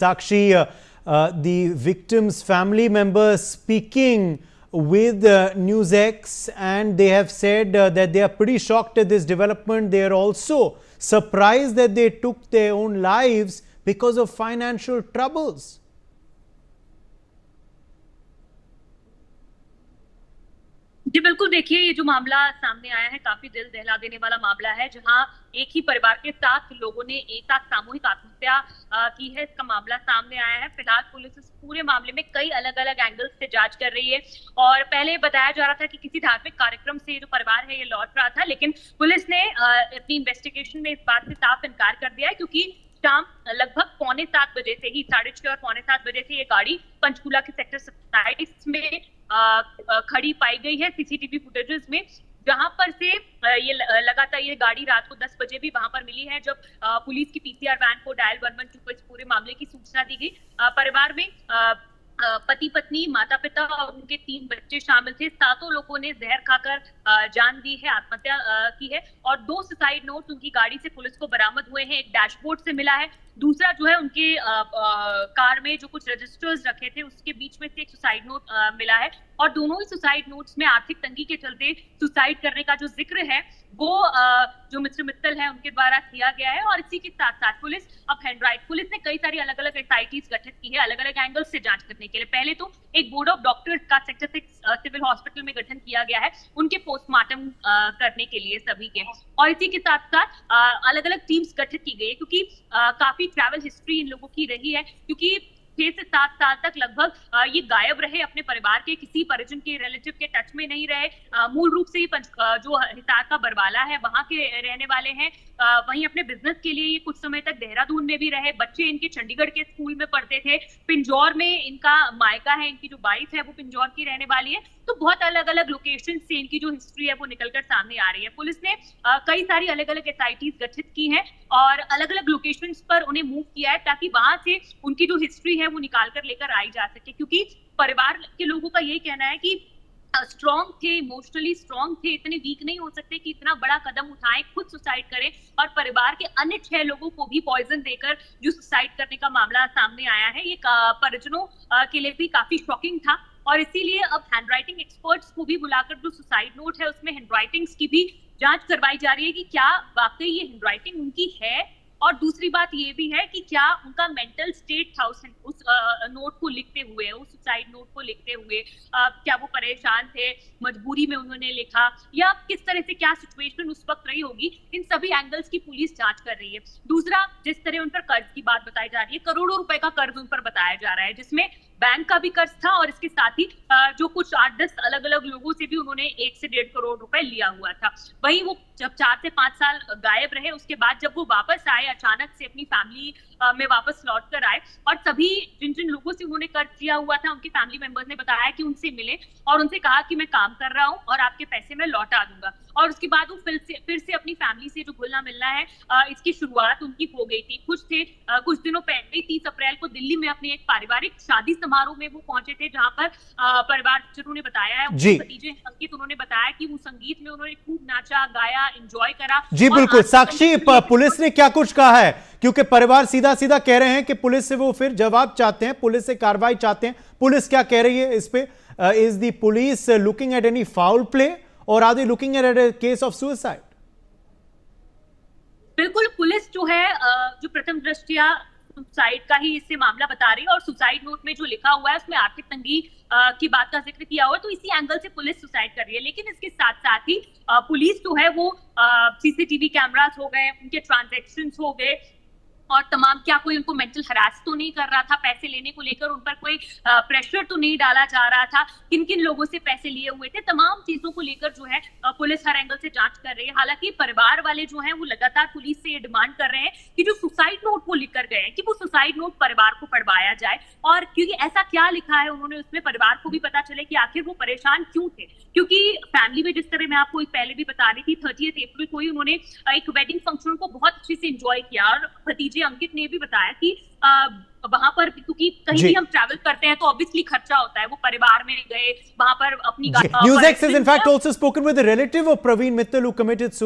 Sakshi, the victim's family members speaking with NewsX, and they have said that they are pretty shocked at this development. They are also surprised that they took their own lives because of financial troubles. जी बिल्कुल, देखिए ये जो मामला सामने आया है काफी दिल दहला देने वाला मामला है, जहां एक ही परिवार के 7 लोगों ने एक साथ सामूहिक आत्महत्या की है। इसका मामला सामने आया है। फिलहाल पुलिस इस पूरे मामले में कई अलग-अलग एंगल्स से जांच कर रही है और पहले बताया जा रहा था कि किसी धार्मिक कार्यक्रम से जो परिवार है ये लौट रहा था, लेकिन पुलिस ने अपनी इन्वेस्टिगेशन में इस बात से साफ इनकार कर दिया है, क्योंकि शाम लगभग 6:45 बजे से ही 6:30 और 6:45 बजे से ये गाड़ी पंचकूला के सेक्टर 27 में खड़ी पाई गई है सीसीटीवी फुटेजेस में, जहां पर से ये लगातार ये गाड़ी रात को 10 बजे भी वहां पर मिली है, जब पुलिस की पीसीआर वैन को डायल 112 को इस पूरे मामले की सूचना दी गई। परिवार में पति पत्नी, माता पिता और उनके 3 बच्चे शामिल थे। 7 लोगों ने जहर खाकर जान दी है, आत्महत्या की है और 2 सुसाइड नोट उनकी गाड़ी से पुलिस को बरामद हुए हैं। एक डैशबोर्ड से मिला है, दूसरा जो है उनके कार में जो कुछ रजिस्टर्स रखे थे उसके बीच में से एक सुसाइड नोट मिला है और दोनों ही सुसाइड नोट्स में आर्थिक तंगी के चलते सुसाइड करने का जो जिक्र है वो जो मिस्टर मित्तल है उनके द्वारा किया गया है। और इसी के साथ साथ पुलिस ने कई सारी अलग-अलग एसआईटीज गठित की है अलग-अलग एंगल से जांच करने के लिए। पहले तो एक बोर्ड ऑफ डॉक्टर्स का सेक्टर 6 सिविल हॉस्पिटल में गठन किया गया है उनके पोस्टमार्टम करने के लिए सभी के, और इसी के साथ साथ अलग-अलग टीम्स गठित की गई है, क्योंकि काफी ट्रैवल हिस्ट्री इन लोगों की रही है, क्योंकि 6 से 7 साल तक लगभग ये गायब रहे, अपने परिवार के किसी परिजन के रिलेटिव के टच में नहीं रहे। मूल रूप से ये जो हिसार का बरवाला है वहां के रहने वाले हैं। वहीं अपने बिजनेस के लिए ये कुछ समय तक देहरादून में भी रहे। बच्चे इनके चंडीगढ़ के स्कूल में पढ़ते थे। पिंजौर में इनका मायका है, इनकी जो वाइफ है वो पिंजौर की रहने वाली है। तो बहुत अलग-अलग लोकेशन से इनकी जो हिस्ट्री है वो निकलकर सामने आ रही है। पुलिस ने कई सारी अलग-अलग एसआईटीज गठित की हैं और अलग-अलग लोकेशंस पर उन्हें मूव किया है, ताकि वहां से उनकी जो हिस्ट्री है वो निकाल कर लेकर आई जा सके, क्योंकि परिवार के लोगों का यही कहना है कि स्ट्रॉन्ग थे, इमोशनली स्ट्रॉन्ग थे, इतने वीक नहीं हो सकते कि इतना बड़ा कदम उठाएं, खुद सुसाइड करें और परिवार के अन्य 6 लोगों को भी पॉइजन देकर जो सुसाइड करने का मामला सामने आया है, ये परिजनों के लिए भी काफी शॉकिंग था। और इसीलिए अब हैंडराइटिंग एक्सपर्ट्स को भी बुलाकर जो सुसाइड नोट है उसमें हैंडराइटिंग्स की भी जांच करवाई जा रही है कि क्या वाकई ये हैंडराइटिंग उनकी है, और दूसरी बात ये भी है कि क्या उनका मेंटल स्टेट था उस नोट को लिखते हुए, उस सुसाइड नोट को लिखते हुए, क्या वो परेशान थे, मजबूरी में उन्होंने लिखा, या किस तरह से क्या सिचुएशन उस वक्त रही होगी। इन सभी एंगल्स की पुलिस जांच कर रही है। दूसरा, जिस तरह उन पर कर्ज की बात बताई जा रही है, करोड़ों रुपए का कर्ज उन पर बताया जा रहा है, जिसमें बैंक का भी कर्ज था और इसके साथ ही जो कुछ 8-10 अलग-अलग लोगों से भी उन्होंने 1 से 1.5 करोड़ रुपए लिया हुआ था। वहीं वो जब 4 से 5 साल गायब रहे, उसके बाद जब वो वापस आए अचानक से अपनी फैमिली में वापस लौट कर आए और सभी जिन लोगों से उन्होंने कर्ज लिया हुआ था उनके फैमिली मेंबर्स ने बताया कि उनसे मिले और उनसे कहा कि मैं काम कर रहा हूं और आपके पैसे मैं लौटा दूंगा। और उसके बाद वो फिर से अपनी फैमिली से जो घुलना मिलना है इसकी शुरुआत उनकी हो गई थी। कुछ दिनों पहले 30 अप्रैल को दिल्ली में अपने एक पारिवारिक शादी समारोह में वो पहुंचे थे, जहां पर परिवारजनों ने बताया है, भतीजे अंकित, उन्होंने बताया कि वो संगीत में उन्होंने खूब नाचा गाया, एंजॉय करा। जी बिल्कुल साक्षी, पुलिस ने क्या कुछ कहा है, क्योंकि परिवार सीधा सीधा कह रहे हैं कि पुलिस से वो फिर जवाब चाहते हैं, पुलिस से कार्रवाई चाहते हैं। पुलिस क्या कह रही है इस पे? Is the police looking at any foul play और are they looking at a case of suicide? बिल्कुल, पुलिस जो है जो प्रथम दृष्टया सुसाइड का ही इससे मामला बता रही है और सुसाइड नोट में जो लिखा हुआ है उसमें आर्थिक तंगी की बात का जिक्र किया हुआ है, तो इसी एंगल से पुलिस सुसाइड कर रही है। लेकिन इसके साथ साथ ही पुलिस जो है वो सीसीटीवी कैमरास हो गए, उनके ट्रांजैक्शंस हो गए और तमाम, क्या कोई उनको मेंटल हरास तो नहीं कर रहा था, पैसे लेने को लेकर उन पर कोई प्रेशर तो नहीं डाला जा रहा था, किन किन लोगों से पैसे लिए हुए थे, तमाम चीजों को लेकर जो है पुलिस हर एंगल से जांच कर रही है। हालांकि परिवार वाले जो हैं वो लगातार पुलिस से ये डिमांड कर रहे हैं कि जो सुसाइड नोट वो लिख कर गए हैं कि वो सुसाइड नोट परिवार को पढ़वाया जाए, और क्योंकि ऐसा क्या लिखा है उन्होंने उसमें, परिवार को भी पता चले कि आखिर वो परेशान क्यों थे। क्योंकि फैमिली में, जिस तरह मैं आपको पहले भी बता रही थी, 30 अप्रैल को ही उन्होंने एक वेडिंग फंक्शन को बहुत अच्छे से एंजॉय किया और भतीजे अंकित ने भी बताया कि वहां पर, क्योंकि कहीं भी हम ट्रैवल करते हैं तो ऑब्वियसली खर्चा होता है, वो परिवार में गए, वहां पर अपनी NewsX has in fact also spoken with a relative of Praveen Mittal who committed suicide.